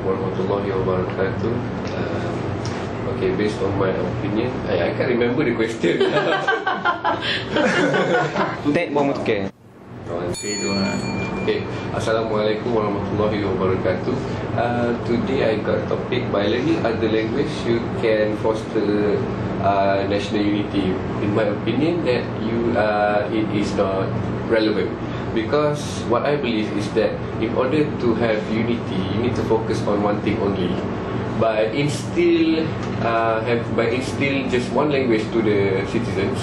warahmatullahi wabarakatuh. Okay, based on my opinion, I can't remember the question. Tek bom tukar. Okay, Assalamualaikum warahmatullahi wabarakatuh. Today I got a topic: by learning other language, you can foster national unity. In my opinion, that it is not relevant, because what I believe is that in order to have unity, you need to focus on one thing only. By instill just one language to the citizens,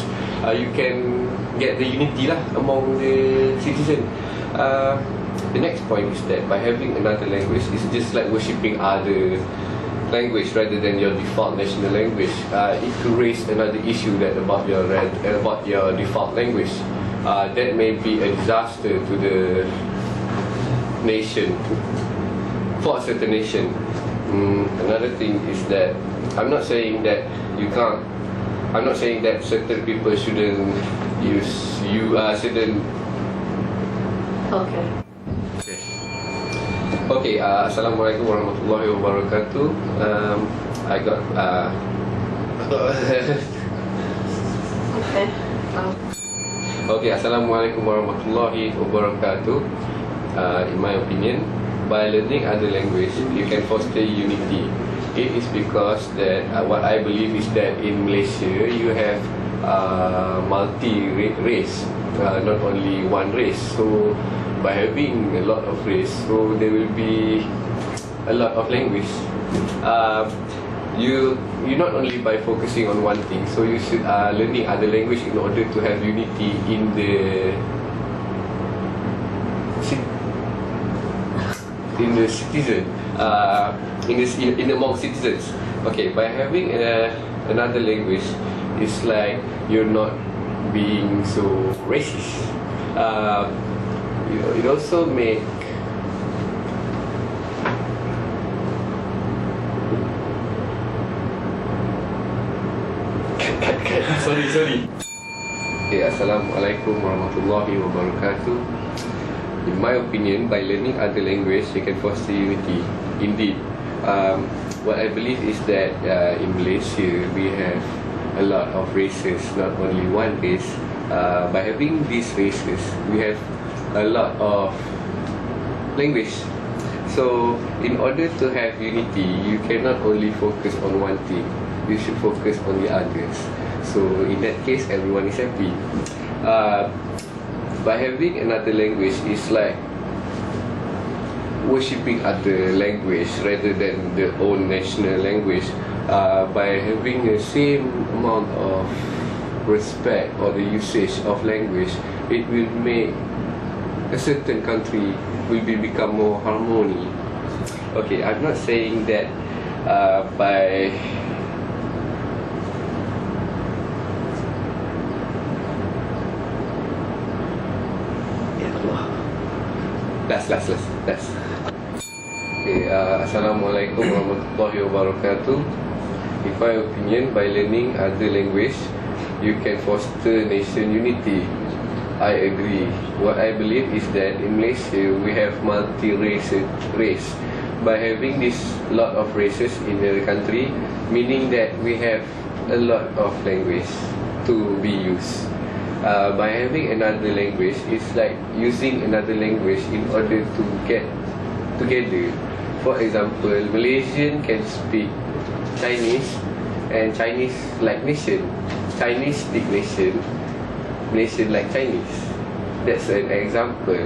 you can get the unity lah among the citizens. The next point is that by having another language, it's just like worshipping other language rather than your default national language. It could raise another issue that about your default language. That may be a disaster to the nation, for a certain nation. Another thing is that I'm not saying that certain people shouldn't use certain. Okay. Assalamualaikum warahmatullahi wabarakatuh. I got Okay, Assalamualaikum warahmatullahi wabarakatuh. In my opinion, by learning other language, you can foster unity. It is because that what I believe is that in Malaysia you have multi-race, not only one race. So by having a lot of race, so there will be a lot of language. You not only by focusing on one thing, so you should learning other language in order to have unity in the citizen, in among citizens. Okay, by having another language, it's like you're not being so racist. It also make sorry. Okay, Assalamualaikum warahmatullahi wabarakatuh. In my opinion, by learning other language, you can foster unity. Indeed, what I believe is that in Malaysia we have a lot of races, not only one race. By having these races, we have a lot of language. So, in order to have unity, you cannot only focus on one thing. You should focus on the others. So, in that case, everyone is happy. By having another language, it's like worshipping other language rather than the own national language. By having the same amount of respect or the usage of language, it will make a certain country will become more harmony. Okay, I'm not saying that by last. Okay, Assalamualaikum warahmatullahi wabarakatuh. In my opinion, by learning other language, you can foster nation unity. I agree. What I believe is that in Malaysia we have multi-race. By having this lot of races in the country, meaning that we have a lot of language to be used. By having another language, it's like using another language in order to get together. For example, Malaysian can speak Chinese, and Chinese like nation. Chinese speak nation, nation like Chinese. That's an example.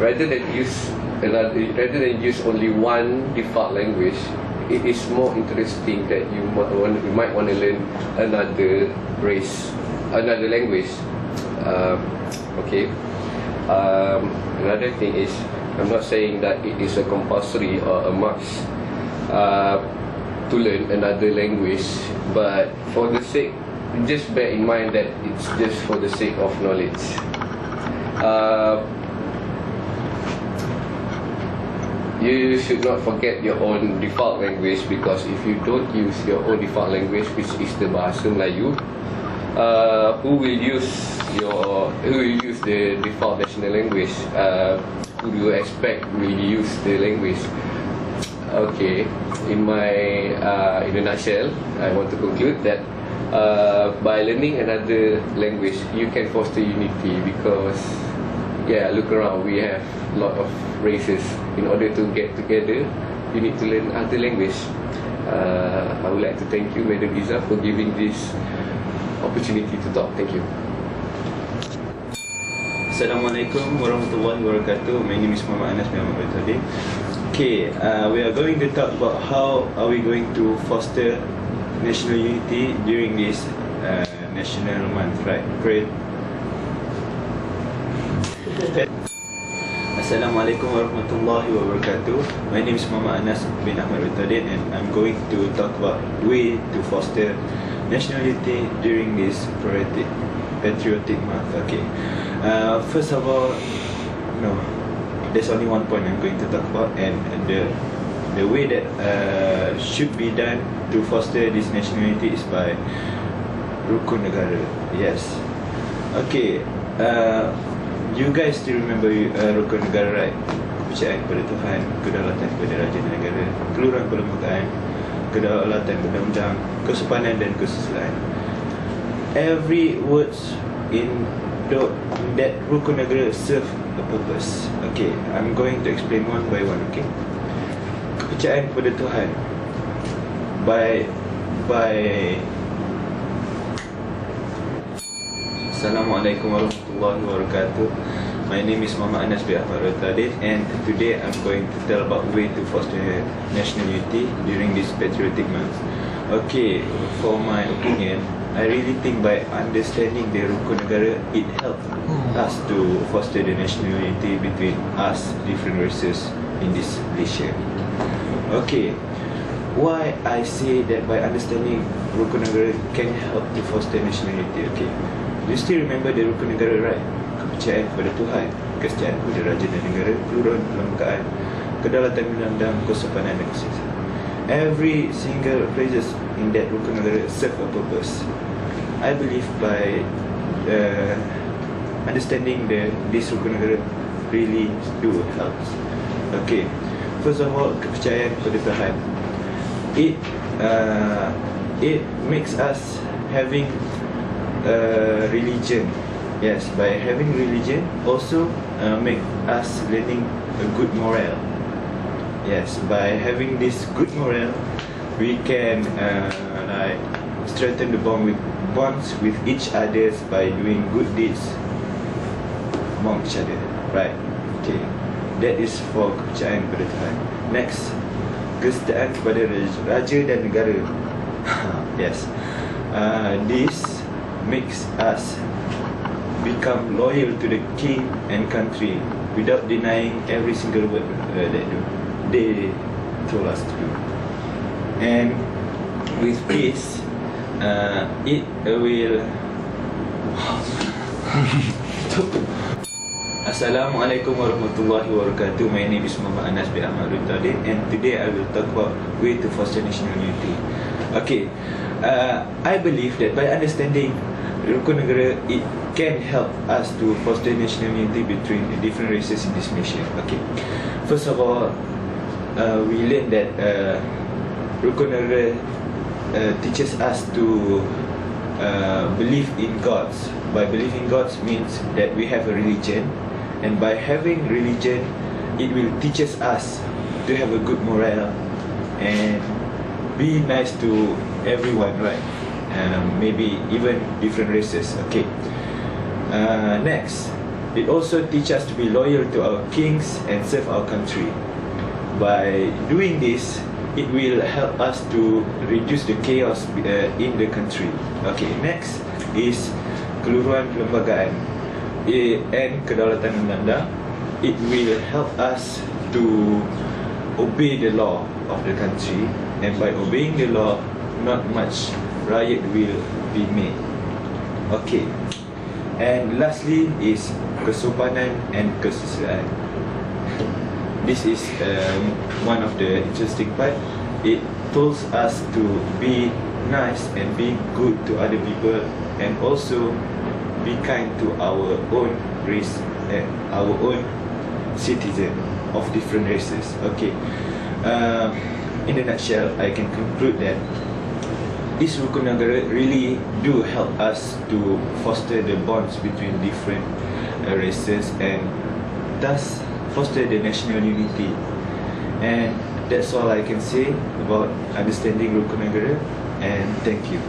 Rather than use only one default language, it is more interesting that you might want to learn another race, another language. Okay. Another thing is, I'm not saying that it is a compulsory or a must to learn another language, but for the sake, just bear in mind that it's just for the sake of knowledge. You should not forget your own default language, because if you don't use your own default language, which is the Bahasa Melayu, who will use the default national language? do you expect will use the language? Okay, in a nutshell, I want to conclude that by learning another language, you can foster unity because, yeah, look around, we have a lot of races. In order to get together, you need to learn other language. I would like to thank you, Madam Iza, for giving this opportunity to talk. Thank you. Assalamualaikum warahmatullahi wabarakatuh. My name is Muhammad Anas bin Ahmad Tadi. Okay, we are going to talk about how are we going to foster national unity during this national month, right? Great. Assalamualaikum warahmatullahi wabarakatuh. My name is Muhammad Anas bin Ahmad Tadi, and I'm going to talk about way to foster national unity during this patriotic month. Okay. First of all, no, there's only one point I'm going to talk about, and the way that should be done to foster this nationality is by rukun negara. Yes. Okay. You guys still remember rukun negara, right? Kepercayaan kepada Tuhan, kedaulatan kepada Raja dan Negara, keluruhan perlembagaan, kedaulatan undang-undang, kesopanan dan kesusilaan. Every words in that rukun negara serve a purpose. Okay, I'm going to explain one by one. Okay, kepercayaan kepada Tuhan by Assalamualaikum warahmatullahi wabarakatuh. My name is Muhammad Anas bin Ahmad Tadi, and today I'm going to tell about way to foster national unity during this patriotic month. Okay, for my opinion, I really think by understanding the rukun negara, it helps us to foster the national unity between us, different races in this Malaysia. Okay, why I say that by understanding rukun negara can help to foster national unity? Okay, you still remember the rukun negara, right? Kepercayaan kepada Tuhan, kesetiaan kepada Raja dan Negara, keluruhan perlembagaan, kedaulatan undang-undang, kesopanan dan kesusilaan. Every single phrases in that rukun negara serve a purpose. I believe by understanding this rukun negara really do helps. Okay, first of all, kepercayaan kepada Tuhan. It makes us having religion. Yes, by having religion also make us learning a good moral. Yes, by having this good moral, we can like strengthen the bonds with each other by doing good deeds among each other. Right? Okay, that is for kepercayaan kepada Tuhan. Next, kesetiaan kepada Raja dan Negara. Yes, this makes us become loyal to the king and country without denying every single word that they told us to do. And with this, it will Assalamualaikum warahmatullahi wabarakatuh. My name is Muhammad Anas bin Ahmad Tadi, and today I will talk about way to foster national unity. Okay, I believe that by understanding rukun negara, it can help us to foster national unity between the different races in this nation. Okay, first of all, we learn that rukun negara teaches us to believe in gods. By believing gods means that we have a religion, and by having religion, it will teaches us to have a good morale and be nice to everyone, right? Maybe even different races. Okay. Next, it also teaches us to be loyal to our kings and serve our country. By doing this, it will help us to reduce the chaos in the country. Okay. Next is keluruhan perlembagaan and kedaulatan undang-undang. It will help us to obey the law of the country, and by obeying the law, not much riot will be made. Okay, and lastly is kesopanan and kesusilaan. This is one of the interesting part. It tells us to be nice and be good to other people, and also be kind to our own race and our own citizens of different races. Okay, in a nutshell, I can conclude that this rukun negara really do help us to foster the bonds between different races and thus foster the national unity. And that's all I can say about understanding rukun negara, and thank you.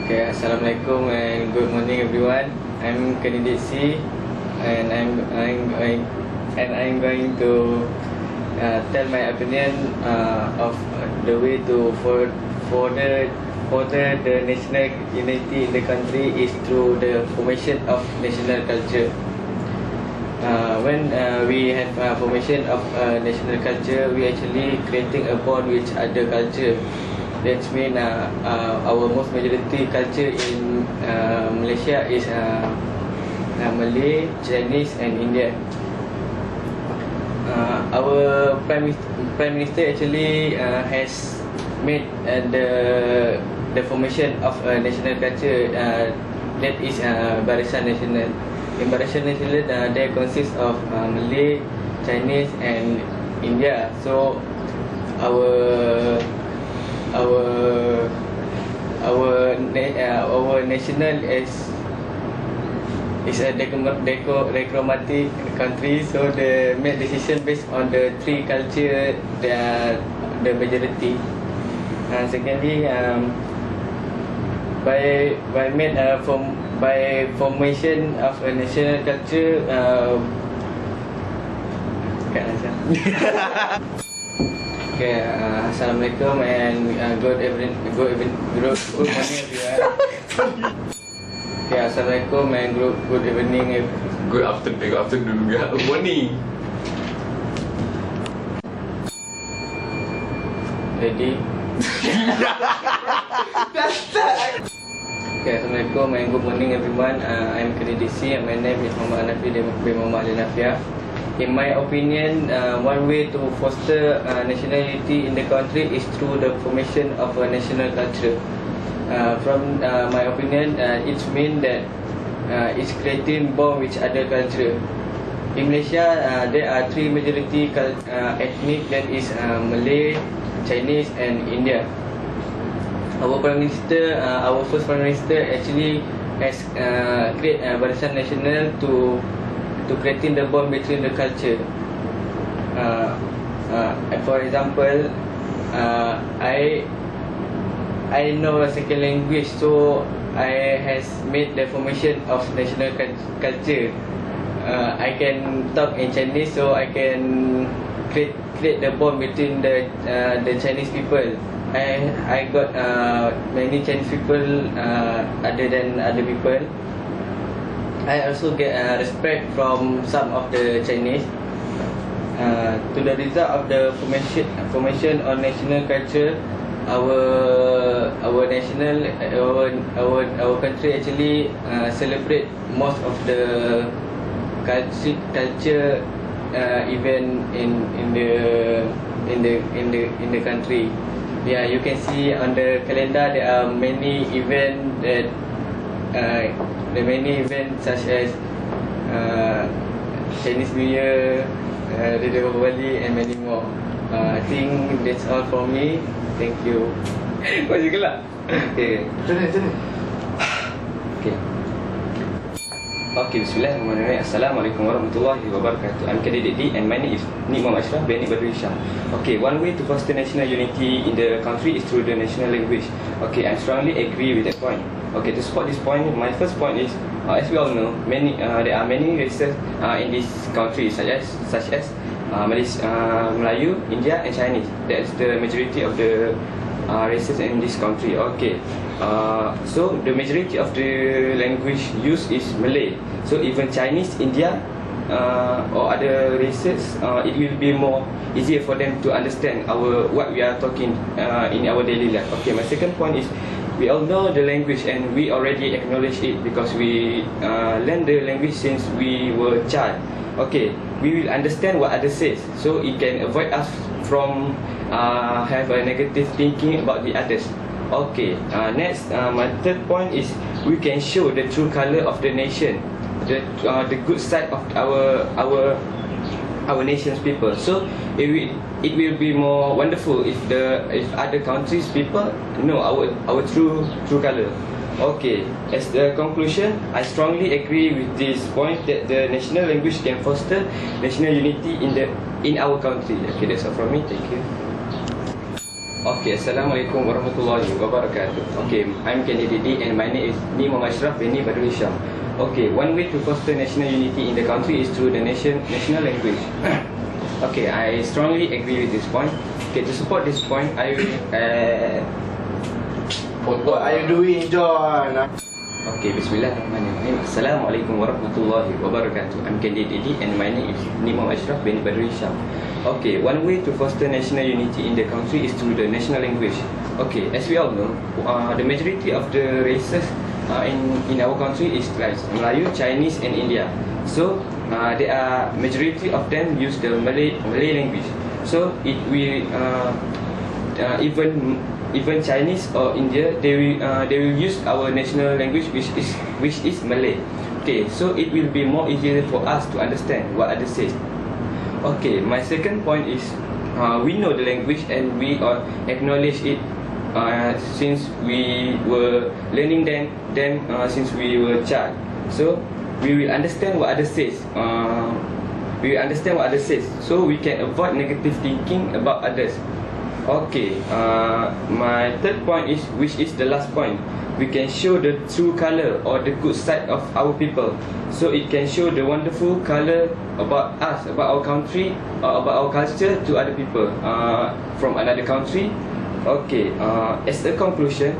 Okay, Assalamualaikum and good morning everyone. I'm candidate C, and I'm going to tell my opinion of the way to further the national unity in the country is through the formation of national culture. When we have formation of national culture, we actually creating a bond with other culture. That means our most majority culture in Malaysia is Malay, Chinese and Indian. Our Prime Minister actually has made the formation of a national culture that is Barisan Nasional. In Barisan Nasional, there consists of Malay, Chinese and India. So our national is a democratic country, so they make decision based on the three culture, the majority. And secondly, by formation of a national culture, okay, Assalamualaikum and good morning everyone. Okay, Assalamualaikum and good evening. Good afternoon juga. Morning. Ready? Okay, Assalamualaikum and good morning everyone. I'm candidate C and my name is Muhammad Hanafi bin Muhammad Ali Nafia. In my opinion, one way to foster national unity in the country is through the formation of a national culture. From my opinion, it means that it's creating bond with other culture. In Malaysia, there are three majority ethnic, that is Malay, Chinese and India. Our first Prime Minister actually has create Barisan Nasional to creating the bond between the culture. For example, I know a second language, so I has made the formation of national culture. I can talk in Chinese, so I can create the bond between the Chinese people. I got many Chinese people other than other people. I also get respect from some of the Chinese. To the result of the formation on national culture, our country actually celebrate most of the culture event in the country. Yeah, you can see on the calendar there are many events such as Chinese New Year, Raya Bali and many more. I think that's all from me. Thank you. Kau juga lah. Okay. Okay, bismillahirrahmanirrahim. Assalamualaikum warahmatullahi wabarakatuh. I'm candidate D and my name is Muhammad Ashraf bin Badruisha. Okay, one way to foster national unity in the country is through the national language. Okay, I strongly agree with that point. Okay, to support this point, my first point is, as we all know, there are many races in this country, such as Melayu, India and Chinese. That's the majority of the races in this country. Okay, so the majority of the language used is Malay. So even Chinese, India or other races, it will be more easier for them to understand what we are talking in our daily life. Okay, my second point is, we all know the language and we already acknowledge it because we learn the language since we were a child. Okay, we will understand what others says, so it can avoid us from have a negative thinking about the others. Okay, next, my third point is, we can show the true color of the nation. the good side of our nation's people. So it will be more wonderful if other countries people know our true color. Okay, as the conclusion, I strongly agree with this point that the national language can foster national unity in our country. Okay, that's all from me. Thank you. Okay, Assalamualaikum warahmatullahi wabarakatuh. Okay, I'm candidate D and my name is Nimam Ashraf Beni Badrul Hisham. Okay, one way to foster national unity in the country is through the national language. Okay, I strongly agree with this point. Okay, to support this point, I will what are you doing, John? Okay, Bismillahirrahmanirrahim. Assalamualaikum warahmatullahi wabarakatuh. I'm candidate D and my name is Nimam Ashraf Beni Badrul Hisham. Okay, one way to foster national unity in the country is through the national language. Okay, as we all know, the majority of the races in our country is like Melayu, Chinese and India. So there are majority of them use the Malay language. So it will even Chinese or India, they will use our national language which is Malay. Okay, so it will be more easier for us to understand what others say. Okay, my second point is we know the language and we acknowledge it since we were learning them since we were child. So we will understand what others says. So we can avoid negative thinking about others. Okay, my third point is, which is the last point, we can show the true color or the good side of our people. So it can show the wonderful color about us, about our country, about our culture to other people from another country. Okay, as a conclusion,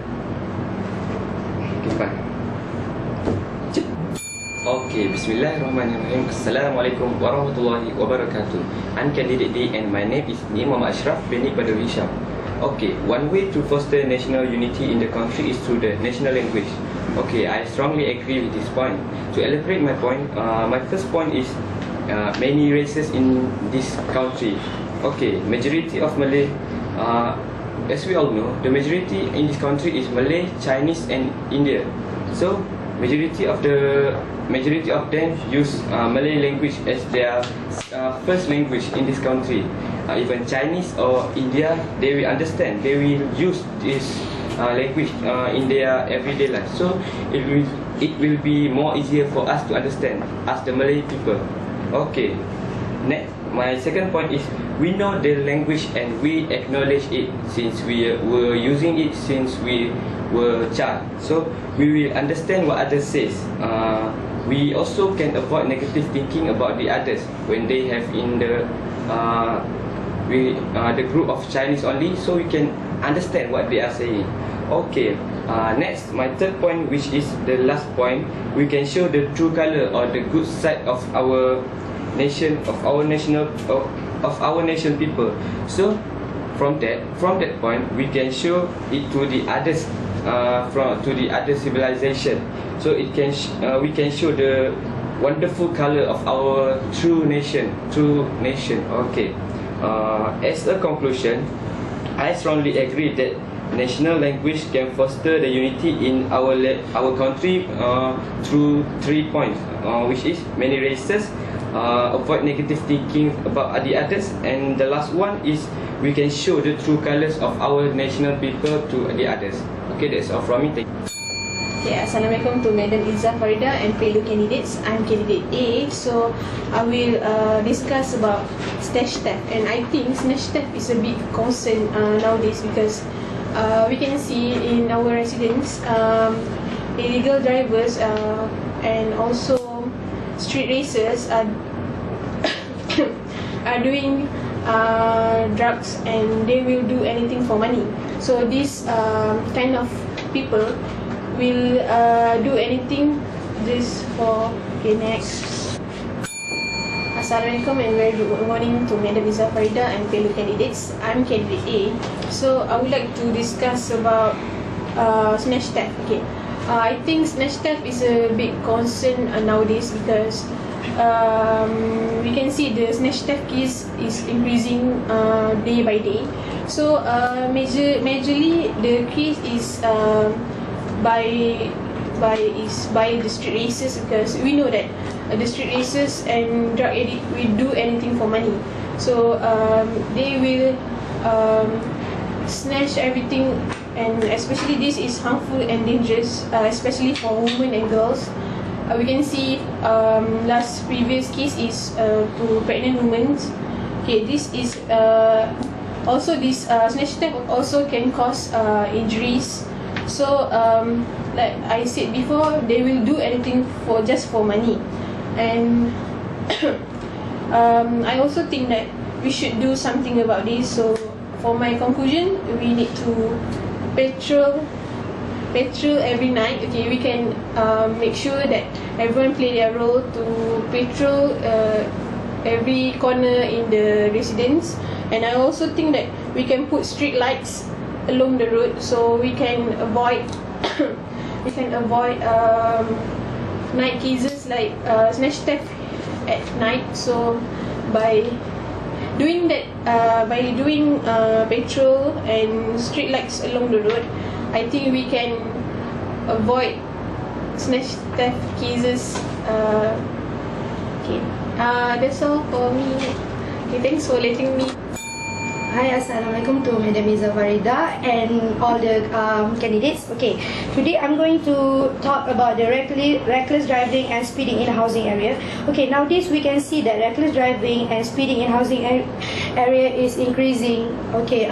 okay, Bismillahirrahmanirrahim. Assalamualaikum warahmatullahi wabarakatuh. I'm candidate D and my name is Nimam Ashraf Beni Badrul Hisham. Okay, one way to foster national unity in the country is through the national language. Okay, I strongly agree with this point. To elaborate my point, my first point is many races in this country. Okay, majority of Malay, as we all know, the majority in this country is Malay, Chinese and India. So majority of them use Malay language as their first language in this country. Even Chinese or India, they will understand, they will use this language in their everyday life. So it will be more easier for us to understand as the Malay people. Okay, next, my second point is we know the language and we acknowledge it since we were using it since we were child. So we will understand what others says. We also can avoid negative thinking about the others when they have in the group of Chinese only, so we can understand what they are saying. Okay, next, my third point, which is the last point, we can show the true color or the good side of our nation, of our nation people. So from that point, we can show it to the others, to the other civilization. So it can we can show the wonderful color of our true nation. Okay, as a conclusion, I strongly agree that national language can foster the unity in our country through 3 points, which is many races, avoid negative thinking about the others, and the last one is we can show the true colors of our national people to the others. Okay, that's all from me. Thank you. Yeah, Assalamualaikum to Madam Izzah Farida and fellow candidates. I'm candidate A, so I will discuss about snatch theft, and I think snatch theft is a big concern nowadays because we can see in our residents illegal drivers and also street racers are doing drugs and they will do anything for money. So this kind of people will do anything just for. Okay, next. Assalamualaikum and very good morning to Madam Izzah Farida and fellow candidates. I'm candidate A, so I would like to discuss about snatch theft. Okay, I think snatch theft is a big concern nowadays because we can see the snatch theft case is increasing day by day. So majorly the case is by by the street races, because we know that the street races and drug addict will do anything for money. So they will snatch everything, and especially this is harmful and dangerous, especially for women and girls. We can see last previous case is to pregnant women. Okay, this is also this snatch theft also can cause injuries. So like I said before, they will do anything for just for money. And I also think that we should do something about this. So for my conclusion, we need to patrol every night. Okay, we can make sure that everyone play their role to patrol every corner in the residence. And I also think that we can put street lights along the road, so we can avoid night cases like snatch theft at night. So by doing that, patrol and street lights along the road, I think we can avoid snatch theft cases. Okay, that's all for me. Okay, thanks for letting me. Hi, Assalamualaikum to Madam Izzah Farida and all the candidates. Okay, today I'm going to talk about the reckless driving and speeding in a housing area. Okay, nowadays we can see that reckless driving and speeding in housing area is increasing. Okay,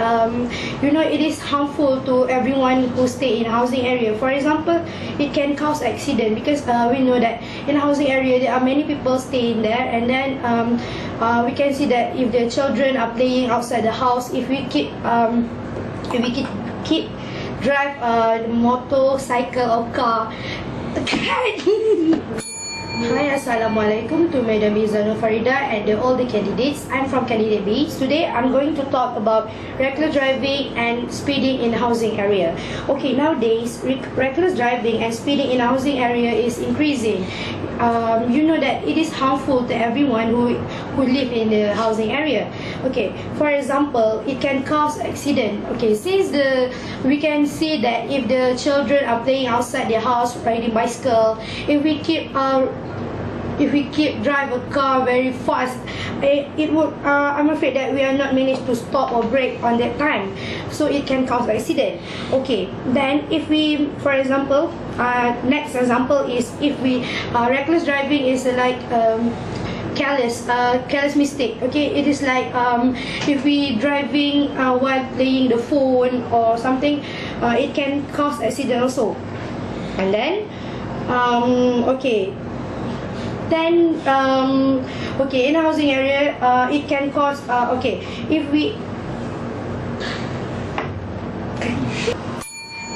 you know, it is harmful to everyone who stay in a housing area. For example, it can cause accident because we know that in a housing area there are many people staying there, and then we can see that if the children are playing outside the house, if we keep drive a motorcycle or car. Hi, Assalamualaikum to Madam Izzah Farida and all the candidates. I'm from candidate B. Today I'm going to talk about reckless driving and speeding in housing area. Okay, nowadays reckless driving and speeding in housing area is increasing. You know that it is harmful to everyone who live in the housing area. Okay, for example, it can cause accident. Okay, since we can see that if the children are playing outside their house riding bicycle, if we keep drive a car very fast, it would I'm afraid that we are not managed to stop or brake on that time, so it can cause accident. Okay, then if we, for example, next example is if we reckless driving is like careless mistake. Okay, it is like if we driving while playing the phone or something, it can cause accident also. And then okay, in a housing area, it can cause okay, if we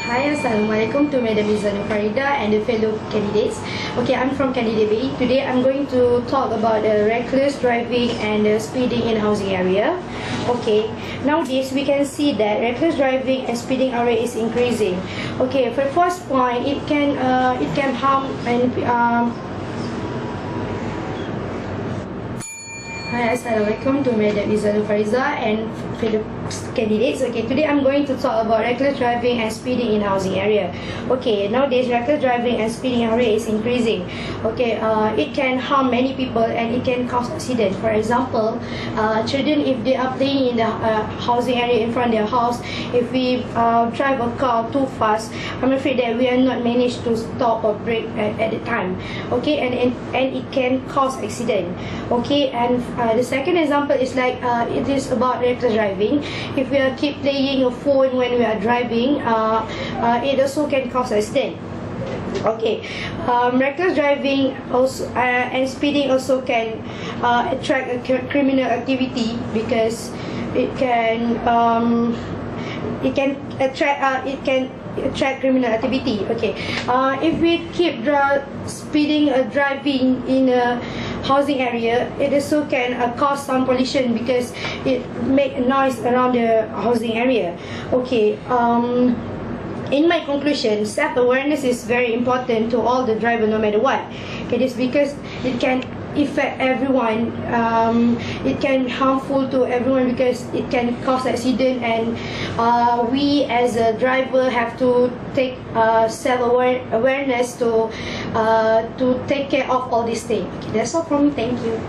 Hi, Assalamualaikum to Madam Izzah Farida and the fellow candidates. Okay, I'm from candidate B. Today I'm going to talk about the reckless driving and speeding in housing area. Okay, nowadays we can see that reckless driving and speeding area is increasing. Okay, for the first point, it can harm and Hi, Assalamualaikum to Madam Izzah Farida and fellow candidates. Okay, today I'm going to talk about reckless driving and speeding in housing area. Okay, nowadays reckless driving and speeding area is increasing. Okay, it can harm many people and it can cause accident. For example, children, if they are playing in the housing area in front of their house, if we drive a car too fast, I'm afraid that we are not managed to stop or brake at the time. Okay, and it can cause accident. Okay, and the second example is like it is about reckless driving. If we keep playing a phone when we are driving, it also can cause accident. Okay, reckless driving also and speeding also can attract a criminal activity because it can attract criminal activity. Okay, if we keep speeding driving in a housing area, it also can cause some pollution because it make noise around the housing area. Okay, in my conclusion, self-awareness is very important to all the driver no matter what. It is because it can affect everyone. It can harmful to everyone because it can cause accident, and we as a driver have to take self-awareness to take care of all these things. Okay, that's all from me. Thank you.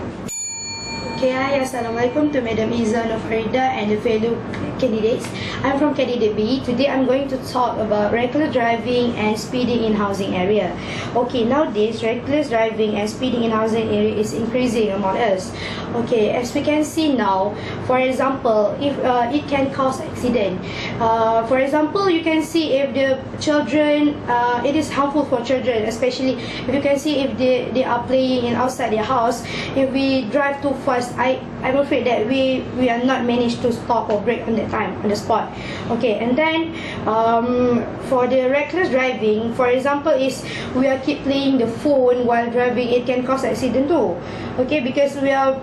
Okay, hi, Assalamualaikum to Madam Izzah Farida and the fellow candidates. I'm from candidate B. Today I'm going to talk about reckless driving and speeding in housing area. Okay, nowadays reckless driving and speeding in housing area is increasing among us. Okay, as we can see now, for example, if it can cause accident. For example, you can see if the children, it is harmful for children, especially if you can see if they are playing outside their house. If we drive too fast, I'm afraid that we are not managed to stop or brake on that time, on the spot. Okay, and then for the reckless driving, for example, is we are keep playing the phone while driving, it can cause accident too. Okay, because we are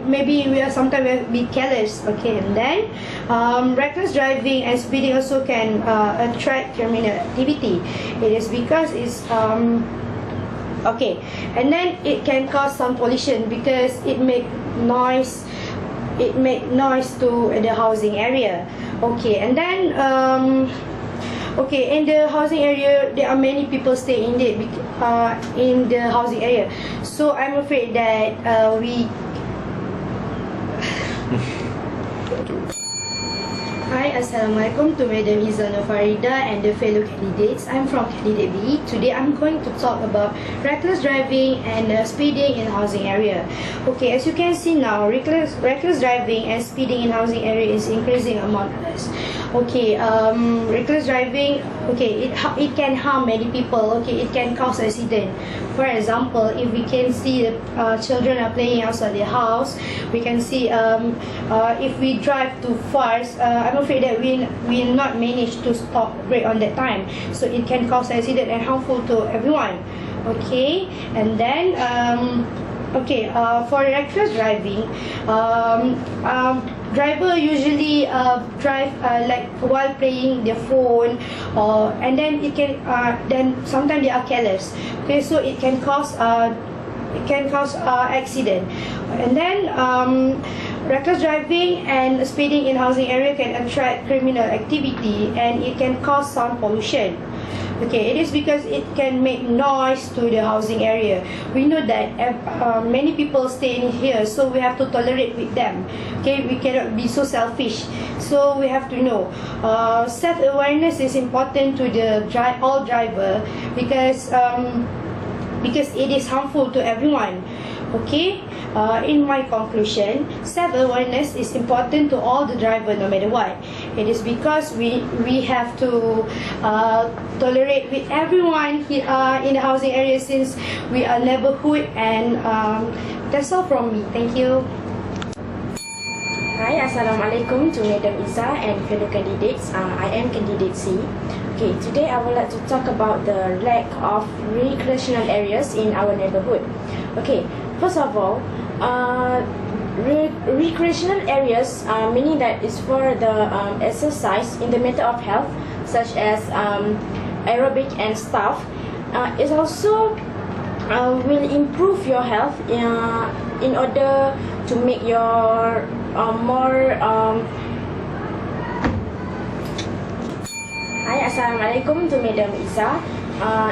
sometimes be careless. Okay, and then reckless driving and speeding also can attract criminal activity. It is because it's okay, and then it can cause some pollution because it make noise to the housing area. Okay, and then okay, in the housing area there are many people staying in the housing area, so I'm afraid that we Hi, Assalamualaikum to Madam Izzah Farida and the fellow candidates. I'm from candidate B. Today I'm going to talk about reckless driving and speeding in housing area. Okay, as you can see now, reckless driving and speeding in housing area is increasing among us. Okay, reckless driving, okay, it can harm many people. Okay, it can cause accident. For example, if we can see the children are playing outside the house, we can see if we drive too fast, I'm afraid that we will not manage to stop brake on that time, so it can cause accident and harmful to everyone. Okay, and then okay, for reckless driving, driver usually drive like while playing their phone, and then it can then sometimes they are careless. Okay, so it can cause accident. And then reckless driving and speeding in housing area can attract criminal activity, and it can cause sound pollution. Okay, it is because it can make noise to the housing area. We know that many people stay in here, so we have to tolerate with them. Okay, we cannot be so selfish. So we have to know self-awareness is important to the all driver because it is harmful to everyone. Okay, in my conclusion, self-awareness is important to all the driver no matter what. It is because we have to tolerate with everyone in the housing area, since we are neighborhood, and that's all from me. Thank you. Hi, Assalamualaikum to Madam Izzah and fellow candidates. I am candidate C. Okay, today I would like to talk about the lack of recreational areas in our neighborhood. Okay, first of all, recreational areas, meaning that is for the exercise in the matter of health, such as aerobic and stuff. It also will improve your health in order to make your more Hi, Assalamualaikum to Madam Izzah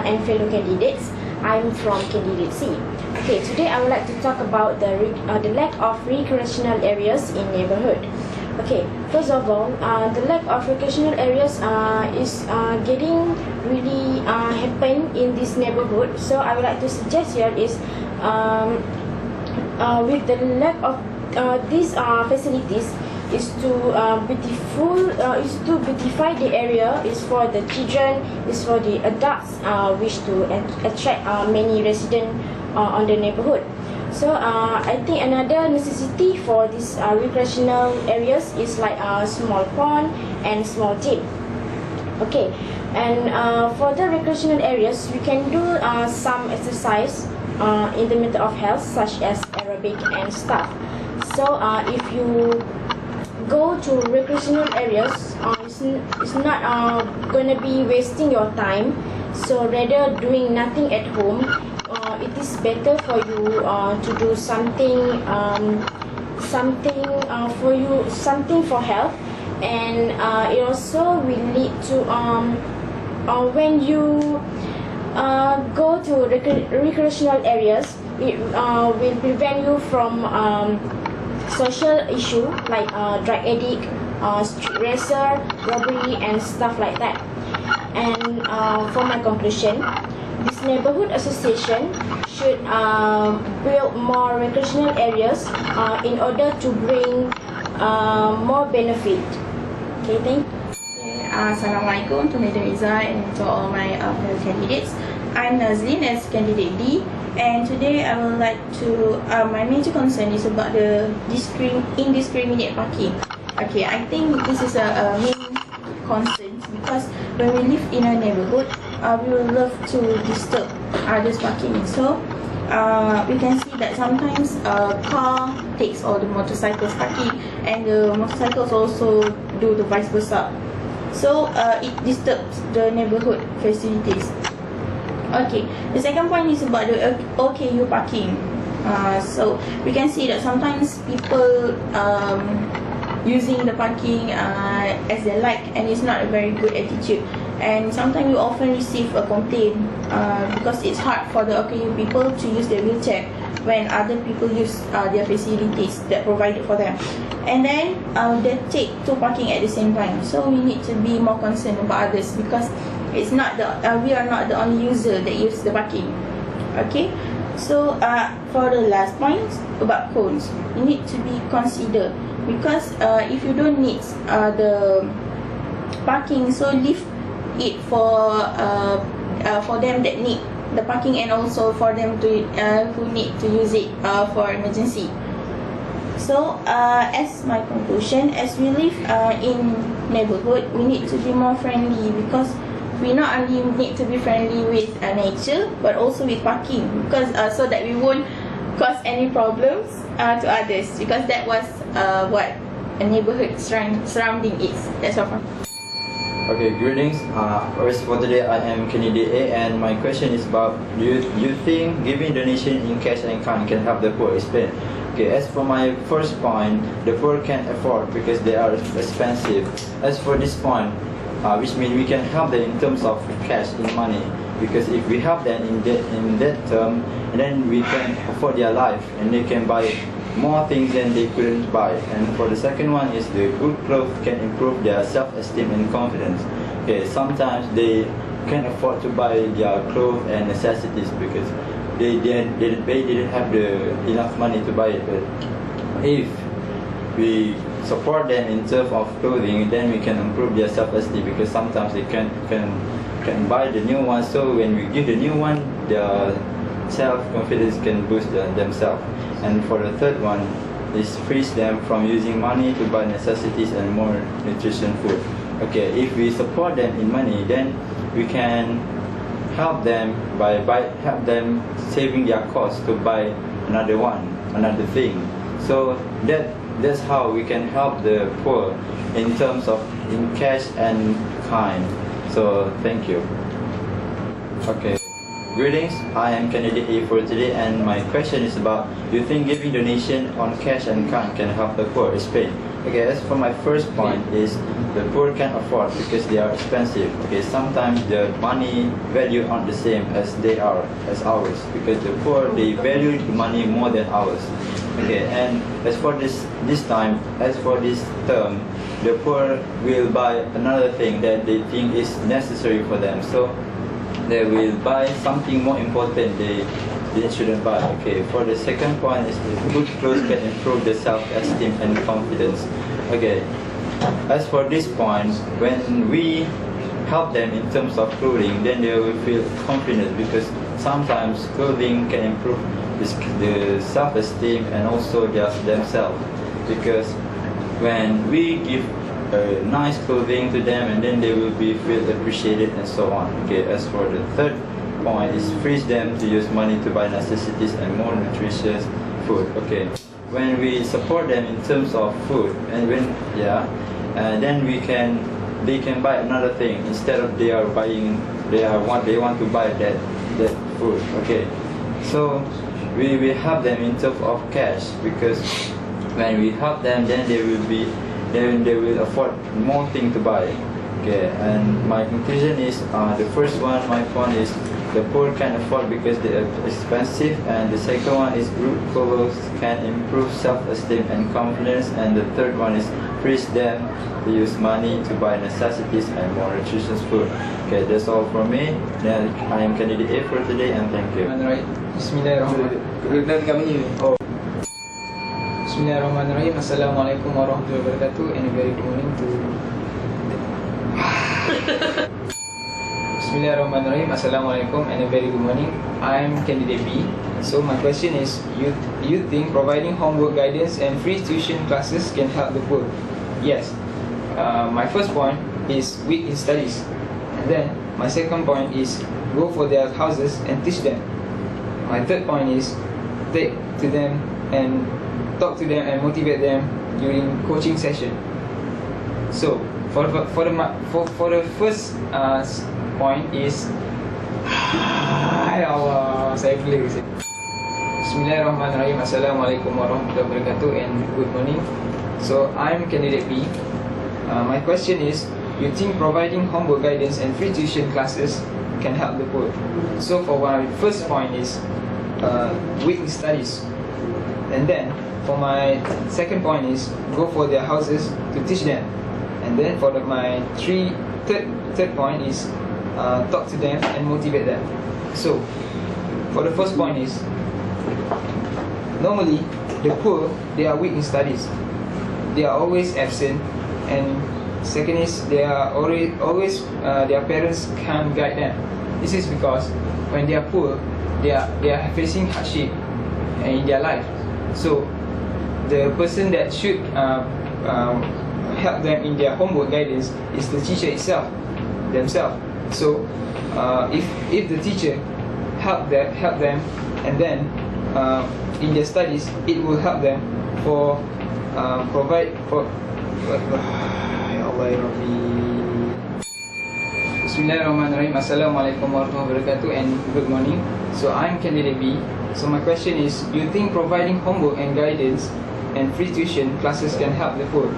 and fellow candidates. I'm from candidate C. Okay, today I would like to talk about the lack of recreational areas in neighborhood. Okay, first of all, the lack of recreational areas is getting really happen in this neighborhood. So I would like to suggest here is with the lack of these facilities is to beautify the area, is for the children, is for the adults wish to attract many residents on the neighborhood. So I think another necessity for these recreational areas is like a small pond and small gym. Okay, and for the recreational areas, we can do some exercise in the matter of health, such as aerobic and stuff. So if you go to recreational areas, it's not gonna be wasting your time. So rather doing nothing at home, it is better for you to do something for you, something for health, and it also will lead to when you go to recreational areas, it will prevent you from social issue like drug addict, street racer, robbery, and stuff like that. And for my conclusion, this neighborhood association should build more recreational areas in order to bring more benefit. Okay, thank you. Assalamualaikum to Madam Izzah and to all my fellow candidates. I'm Nazlin as candidate D, and today I would like to, my major concern is about the indiscriminate parking. Okay, I think this is a main concern because when we live in a neighborhood, we will love to disturb others parking. So we can see that sometimes a car takes all the motorcycles parking, and the motorcycles also do the vice versa. So it disturbs the neighborhood facilities. Okay, the second point is about the OKU parking. So we can see that sometimes people using the parking as they like, and it's not a very good attitude. And sometimes we often receive a complaint because it's hard for the OKU people to use their wheelchair when other people use their facilities that provided for them. And then they take two parking at the same time. So we need to be more concerned about others because it's not we are not the only user that use the parking. Okay, so for the last point about cones, you need to be considered because if you don't need the parking, so leave it for them that need the parking, and also for them to who need to use it for emergency. So as my conclusion, as we live in neighborhood, we need to be more friendly because we not only need to be friendly with nature but also with parking, because so that we won't cause any problems to others, because that was what a neighborhood surrounding is. That's all from. Okay, greetings. First for today, I am candidate A, and my question is about: do you think giving donation in cash and kind can help the poor? Explain. Okay, as for my first point, the poor can't afford because they are expensive. As for this point, which means we can help them in terms of cash, in money, because if we help them in that term, then we can afford their life and they can buy more things than they couldn't buy. And for the second one is the good clothes can improve their self-esteem and confidence. Okay, sometimes they can't afford to buy their clothes and necessities because they didn't have enough money to buy it. But if we support them in terms of clothing, then we can improve their self-esteem, because sometimes they can buy the new one. So when we give the new one, their self-confidence can boost themselves. And for the third one is frees them from using money to buy necessities and more nutrition food. Okay, if we support them in money, then we can help them by help them saving their cost to buy another thing. So that's how we can help the poor in terms of in cash and kind. So thank you. Okay. Greetings, I am candidate A for today, and my question is about: do you think giving donation on cash and kind can help the poor? Explain. Okay, as for my first point is the poor can't afford because they are expensive. Okay, sometimes the money value aren't the same as ours, because the poor, they value the money more than ours. Okay, and as for this term, the poor will buy another thing that they think is necessary for them. So they will buy something more important they shouldn't buy. Okay, for the second point is the good clothes can improve the self-esteem and confidence. Okay, as for this point, when we help them in terms of clothing, then they will feel confident, because sometimes clothing can improve the self-esteem and also themselves, because when we give nice clothing to them, and then they will feel appreciated and so on. Okay, as for the third point is frees them to use money to buy necessities and more nutritious food. Okay, when we support them in terms of food, and then they can buy another thing instead of they want to buy that food. Okay, So we help them in terms of cash, because when we help them, then they will afford more things to buy. Okay, and my conclusion is the first one, my point is the poor can afford because they are expensive, and the second one is group clothes can improve self-esteem and confidence, and the third one is frees them to use money to buy necessities and more nutritious food. Okay, that's all from me. Then I am candidate A for today, and thank you. Bismillahirrahmanirrahim. Assalamualaikum warahmatullahi wabarakatuh, and a very good morning to Bismillahirrahmanirrahim. Assalamualaikum and a very good morning. I'm candidate B. So my question is, you think providing homework guidance and free tuition classes can help the poor? Yes. My first point is weak in studies, and then my second point is go for their houses and teach them. My third point is take to them and talk to them and motivate them during coaching session. So for the first point is Allah, saya boleh. Bismillahirrahmanirrahim. Assalamualaikum warahmatullahi wabarakatuh, and good morning. So I'm candidate B. My question is, you think providing homework guidance and free tuition classes can help the poor? So for my first point is weak in studies, and then for my second point is go for their houses to teach them, and then for my third point is talk to them and motivate them. So for the first point is, normally the poor, they are weak in studies, they are always absent, and second is they are always their parents can't guide them. This is because when they are poor, they are facing hardship in their life. So the person that should help them in their homework guidance is the teacher themselves. So if the teacher help them, and then in their studies, it will help them for provide for. Bismillahirrahmanirrahim. Assalamualaikum warahmatullahi wabarakatuh, and good morning. So I'm candidate B. So my question is, you think providing homework and guidance and free tuition classes can help the poor?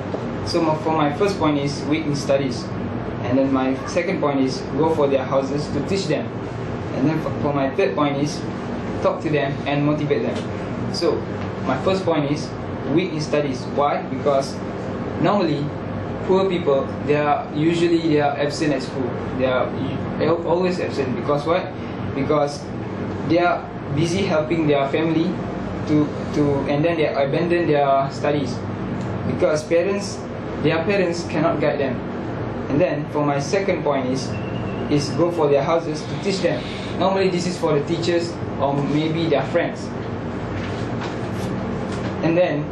So for my first point is weak in studies, and then my second point is go for their houses to teach them, and then for my third point is talk to them and motivate them. So my first point is weak in studies. Why? Because normally poor people, they are absent at school. They are always absent. Because what? Because they are busy helping their family and then they abandon their studies because their parents cannot guide them. And then for my second point is go for their houses to teach them. Normally this is for the teachers or maybe their friends. And then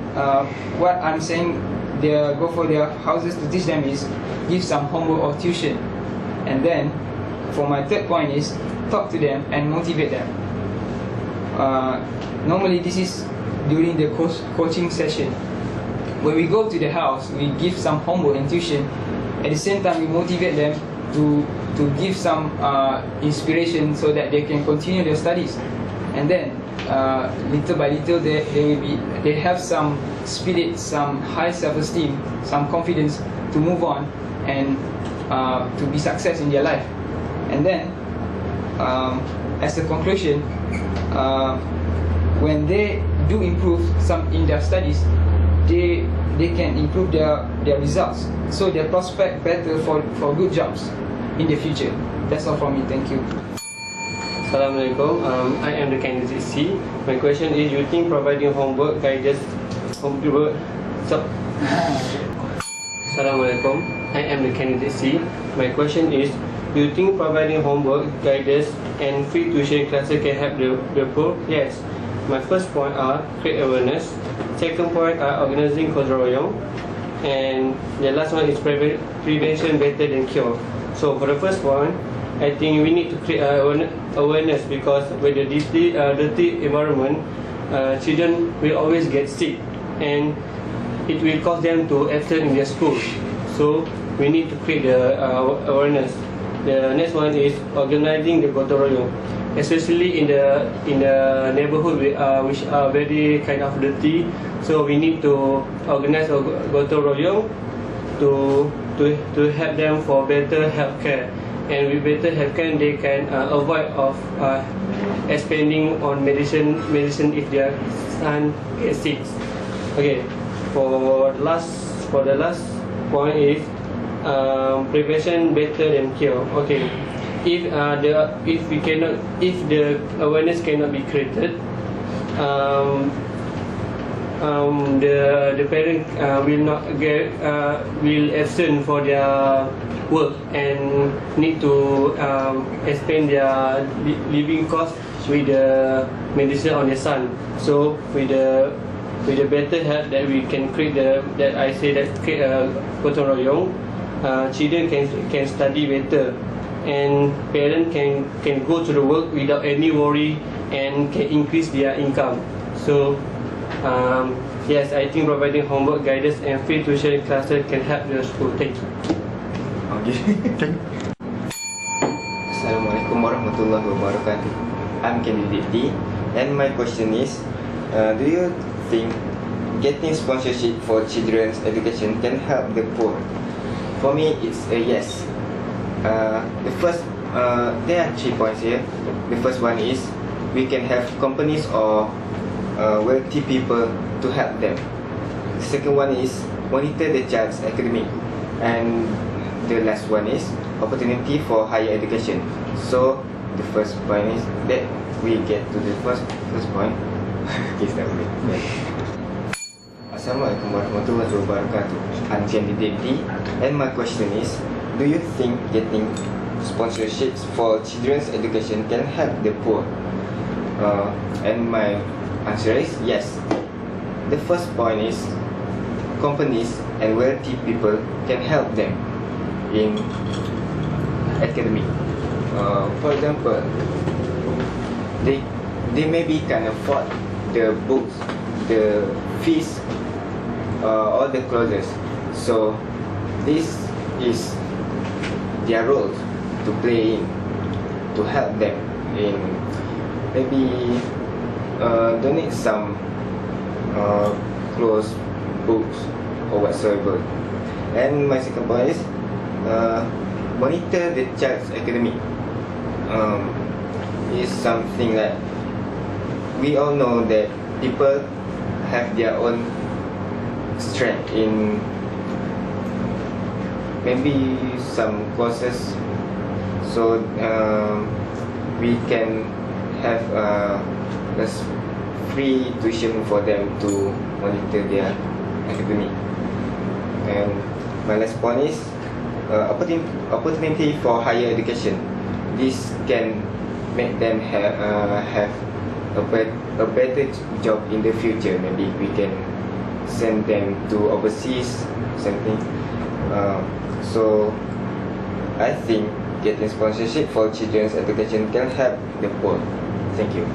what I'm saying, they go for their houses to teach them is give some homework or tuition. And then for my third point is talk to them and motivate them. Normally this is during the coaching session. When we go to the house, we give some homework and tuition. At the same time, we motivate them to give some inspiration so that they can continue their studies. And then little by little, they have some spirit, some high self-esteem, some confidence to move on and to be success in their life. And then as a conclusion, when they do improve some in their studies, they can improve their results, so their prospect better for good jobs in the future. That's all from me. Thank you. Assalamualaikum. I am the candidate C. My question is, you think providing homework guidance Assalamualaikum. I am the candidate C. My question is, do you think providing homework guidance and free tuition classes can help the poor? Yes. My first point are create awareness. Second point are organizing gotong royong, and the last one is prevention better than cure. So for the first point, I think we need to create awareness, because with the dirty environment, children will always get sick and it will cause them to absent in their school. So we need to create the awareness. The next one is organizing the gotong royong. especially in the neighborhood which are very kind of dirty. So we need to organize a gotong royong to help them for better healthcare. And with better healthcare, they can avoid of spending on medicine if their son gets sick. Okay, for the last point is prevention better than cure. Okay, if the awareness cannot be created, the parent will absent for their work and need to expend their living cost with the medicine on their son. So with the better health that we can create create a gotong royong, children can study better, and parents can go to the work without any worry and can increase their income. So yes, I think providing homework, guidance and free tuition classes can help the school. Thank you. Assalamualaikum warahmatullahi wabarakatuh. I'm candidate D, and my question is, do you think getting sponsorship for children's education can help the poor? For me, it's a yes. The first, there are 3 points here. The first one is we can have companies or wealthy people to help them. The second one is monitor the child's academic, and the last one is opportunity for higher education. So the first point is that we get to the first point. Assalamualaikum warahmatullahi wabarakatuh. I'm candidate D, and my question is, do you think getting sponsorships for children's education can help the poor? And my answer is yes. The first point is companies and wealthy people can help them in academic. For example, they maybe can afford the books, the fees, all the clothes. So this is their role to play in, to help them in maybe donate some clothes, books or whatsoever. And my second point is monitor the child's academic. Is something that we all know that people have their own strength in maybe some courses, so we can have free tuition for them to monitor their academic. And my last point is opportunity for higher education. This can make them have a better job in the future. Maybe we can send them to overseas something. So I think getting sponsorship for children's education can help the poor. Thank you.